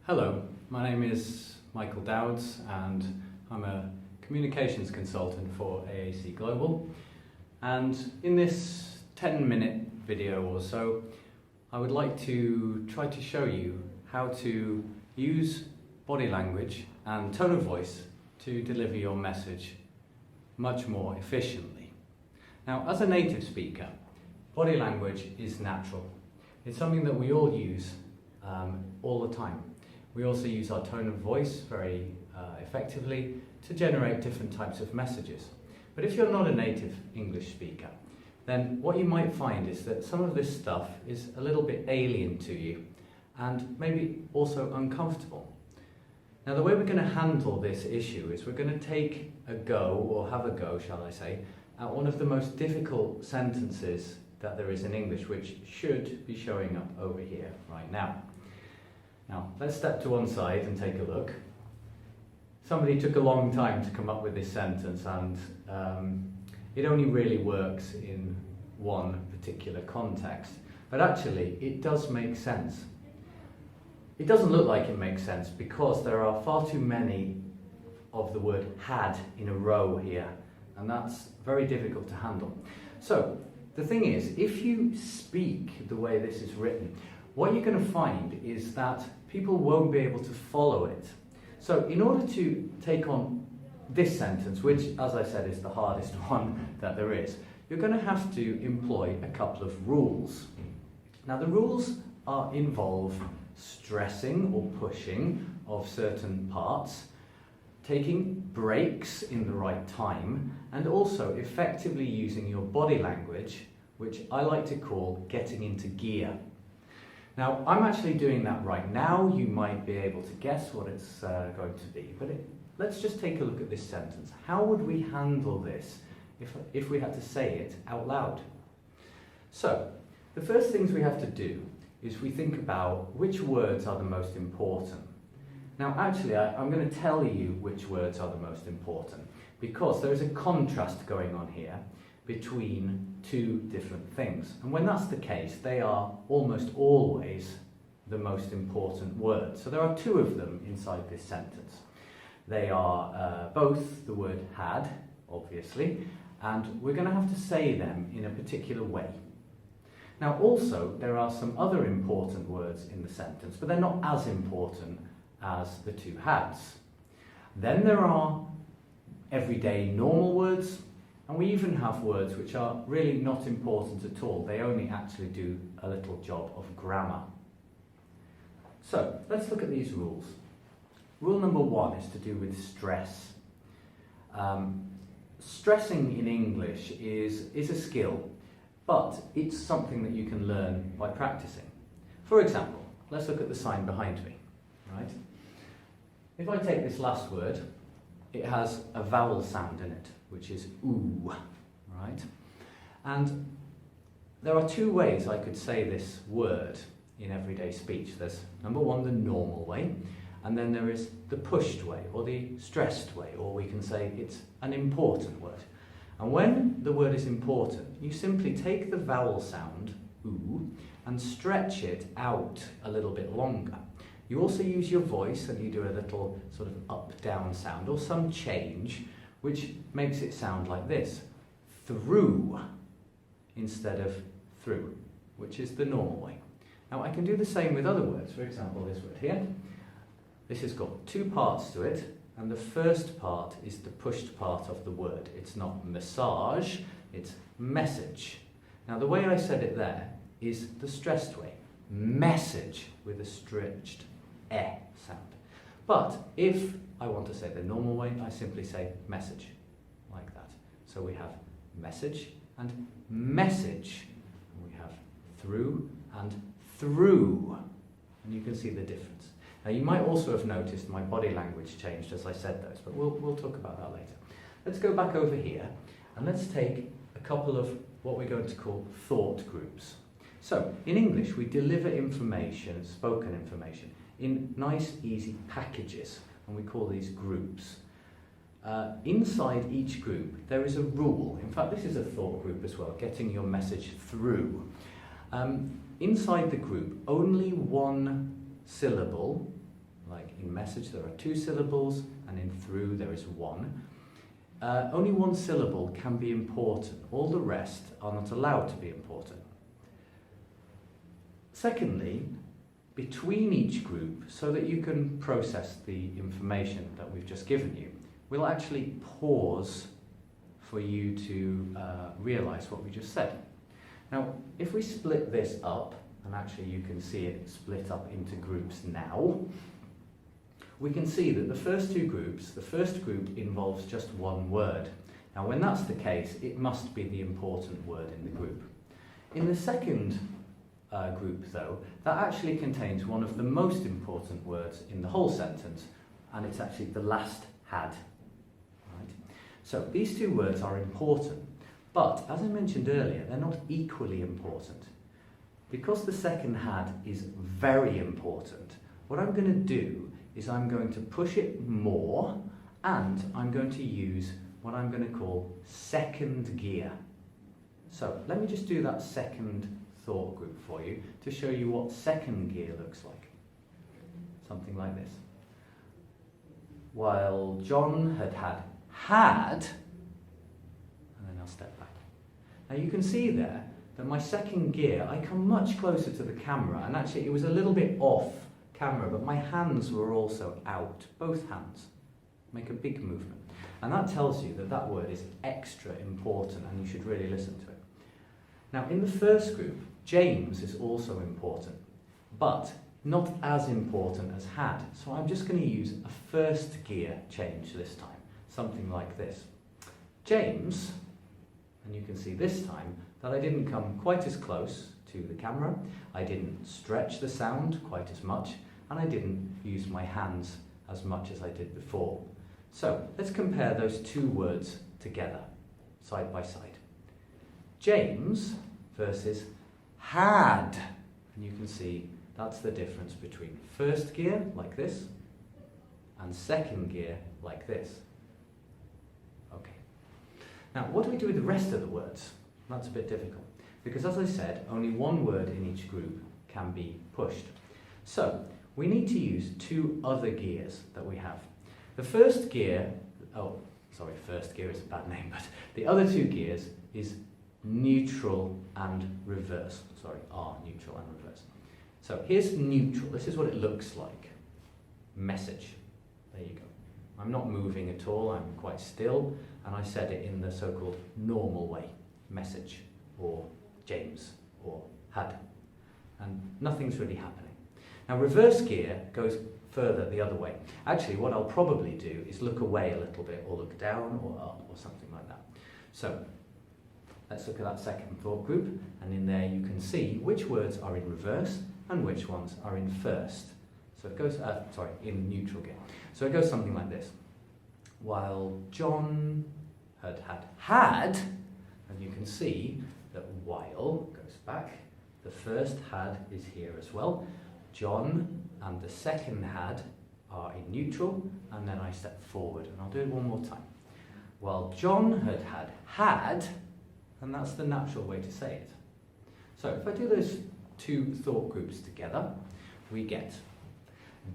Hello, my name is Michael Dowds and I'm a communications consultant for AAC Global, and in this 10-minute video or so I would like to try to show you how to use body language and tone of voice to deliver your message much more efficiently. Now, as a native speaker, body language is natural. It's something that we all use all the time. We also use our tone of voice very effectively to generate different types of messages. But if you're not a native English speaker, then what you might find is that some of this stuff is a little bit alien to you and maybe also uncomfortable. Now, the way we're going to handle this issue is we're going to take a go, or have a go, shall I say, at one of the most difficult sentences that there is in English, which should be showing up over here right now. Now, let's step to one side and take a look. Somebody took a long time to come up with this sentence, and it only really works in one particular context. But actually, it does make sense. It doesn't look like it makes sense because there are far too many of the word had in a row here, and that's very difficult to handle. So, the thing is, if you speak the way this is written, what you're going to find is that people won't be able to follow it. So in order to take on this sentence, which, as I said, is the hardest one that there is, you're going to have to employ a couple of rules. Now, the rules involve stressing or pushing of certain parts, taking breaks in the right time, and also effectively using your body language, which I like to call getting into gear. Now, I'm actually doing that right now. You might be able to guess what it's going to be, but let's just take a look at this sentence. How would we handle this if we had to say it out loud? So, the first things we have to do is we think about which words are the most important. Now, actually, I'm going to tell you which words are the most important because there is a contrast going on here between two different things. And when that's the case, they are almost always the most important words. So there are two of them inside this sentence. They are both the word had, obviously, and we're going to have to say them in a particular way. Now, also, there are some other important words in the sentence, but they're not as important as the two hads. Then there are everyday normal words, and we even have words which are really not important at all. They only actually do a little job of grammar. So, let's look at these rules. Rule number one is to do with stress. Stressing in English is a skill, but it's something that you can learn by practicing. For example, let's look at the sign behind me, right? If I take this last word, it has a vowel sound in it, which is ooh, right? And there are two ways I could say this word in everyday speech. There's number one, the normal way, and then there is the pushed way, or the stressed way, or we can say it's an important word. And when the word is important, you simply take the vowel sound, ooh, and stretch it out a little bit longer. You also use your voice and you do a little sort of up-down sound or some change, which makes it sound like this. Through instead of through, which is the normal way. Now, I can do the same with other words. For example, this word here. This has got two parts to it, and the first part is the pushed part of the word. It's not massage, it's message. Now, the way I said it there is the stressed way. Message with a stretched sound. But if I want to say the normal way, I simply say message, like that. So we have message and message. And we have through and through. And you can see the difference. Now, you might also have noticed my body language changed as I said those, but we'll talk about that later. Let's go back over here and let's take a couple of what we're going to call thought groups. So, in English, we deliver information, spoken information, in nice, easy packages, and we call these groups. Inside each group, there is a rule. In fact, this is a thought group as well, getting your message through. Inside the group, only one syllable like in message there are 2 syllables, and in through there is 1. Only 1 syllable can be important. All the rest are not allowed to be important. Secondly, between each group, so that you can process the information that we've just given you, we'll actually pause for you to realise what we just said. Now, if we split this up, and actually you can see it split up into groups now, we can see that the first 2 groups, the first group involves just 1 word. Now, when that's the case, it must be the important word in the group. In the second group, though, that actually contains one of the most important words in the whole sentence, and it's actually the last had. Right? So these 2 words are important, but as I mentioned earlier, they're not equally important. Because the second had is very important, what I'm going to do is I'm going to push it more, and I'm going to use what I'm going to call second gear. So let me just do that second thought group for you to show you what second gear looks like. Something like this. While John had, and then I'll step back. Now you can see there that my second gear, I come much closer to the camera, and actually it was a little bit off camera, but my hands were also out, both hands. Make a big movement. And that tells you that that word is extra important and you should really listen to it. Now in the first group, James is also important, but not as important as had. So I'm just going to use a first gear change this time, something like this. James, and you can see this time that I didn't come quite as close to the camera, I didn't stretch the sound quite as much, and I didn't use my hands as much as I did before. So let's compare those 2 words together, side by side. James versus had. And you can see that's the difference between first gear, like this, and second gear, like this. Okay. Now, what do we do with the rest of the words? That's a bit difficult, because as I said, only 1 word in each group can be pushed. So, we need to use 2 other gears that we have. The first gear, first gear is a bad name, but the other 2 gears is neutral and reverse. Are neutral and reverse. So here's neutral. This is what it looks like. Message. There you go. I'm not moving at all. I'm quite still, and I said it in the so-called normal way. Message, or James, or had. And nothing's really happening. Now reverse gear goes further the other way. Actually, what I'll probably do is look away a little bit, or look down, or up, or something like that. So let's look at that second thought group, and in there you can see which words are in reverse and which ones are in first. So it goes, in neutral gear. So it goes something like this. While John had, and you can see that while goes back, the first had is here as well. John and the second had are in neutral, and then I step forward, and I'll do it one more time. While John had, and that's the natural way to say it. So if I do those 2 thought groups together, we get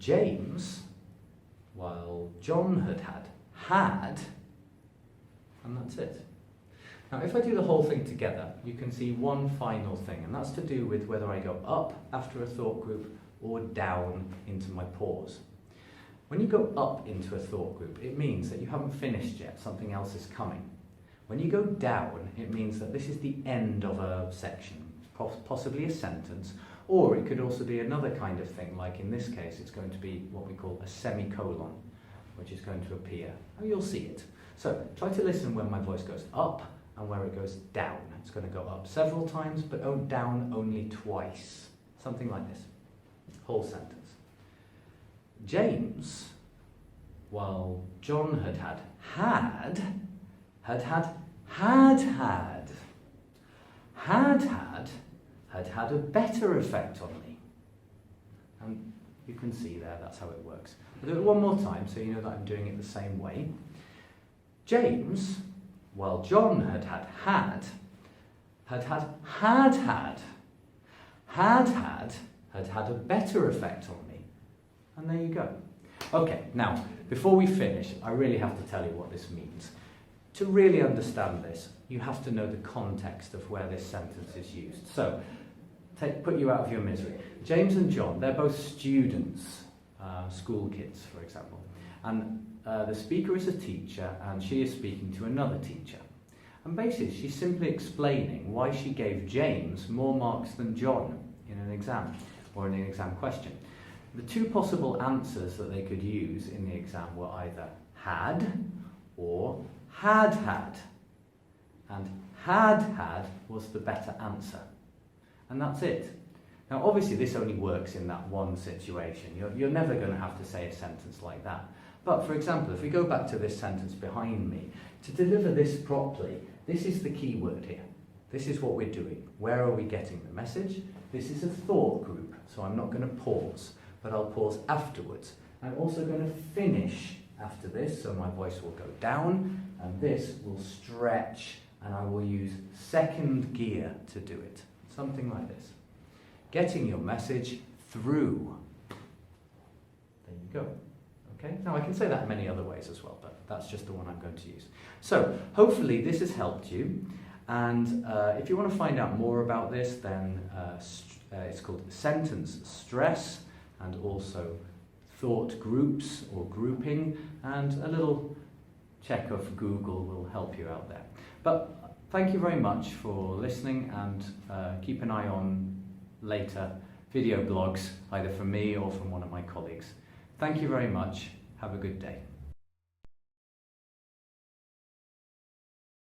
James, while John had, and that's it. Now if I do the whole thing together, you can see one final thing, and that's to do with whether I go up after a thought group or down into my pause. When you go up into a thought group, it means that you haven't finished yet, something else is coming. When you go down, it means that this is the end of a section, possibly a sentence, or it could also be another kind of thing, like in this case it's going to be what we call a semicolon, which is going to appear. Oh, you'll see it. So try to listen when my voice goes up and where it goes down. It's going to go up several times, but down only twice. Something like this. Whole sentence. James, while John had a better effect on me. And you can see there, that's how it works. I'll do it one more time so you know that I'm doing it the same way. James, while John had a better effect on me. And there you go. Okay, now, before we finish, I really have to tell you what this means. To really understand this, you have to know the context of where this sentence is used. So, put you out of your misery. James and John, they're both students, school kids, for example. And the speaker is a teacher, and she is speaking to another teacher. And basically, she's simply explaining why she gave James more marks than John in an exam, or in an exam question. The two possible answers that they could use in the exam were either had or had had. And had had was the better answer. And that's it. Now obviously this only works in that one situation. You're never going to have to say a sentence like that. But for example, if we go back to this sentence behind me, to deliver this properly, this is the key word here. This is what we're doing. Where are we getting the message? This is a thought group, so I'm not going to pause, but I'll pause afterwards. I'm also going to finish after this, so my voice will go down, and this will stretch, and I will use second gear to do it. Something like this. Getting your message through. There you go. Okay? Now I can say that many other ways as well, but that's just the one I'm going to use. So, hopefully this has helped you, and if you want to find out more about this, then it's called sentence stress, and also thought groups or grouping, and a little check of Google will help you out there. But thank you very much for listening, and keep an eye on later video blogs, either from me or from one of my colleagues. Thank you very much. Have a good day.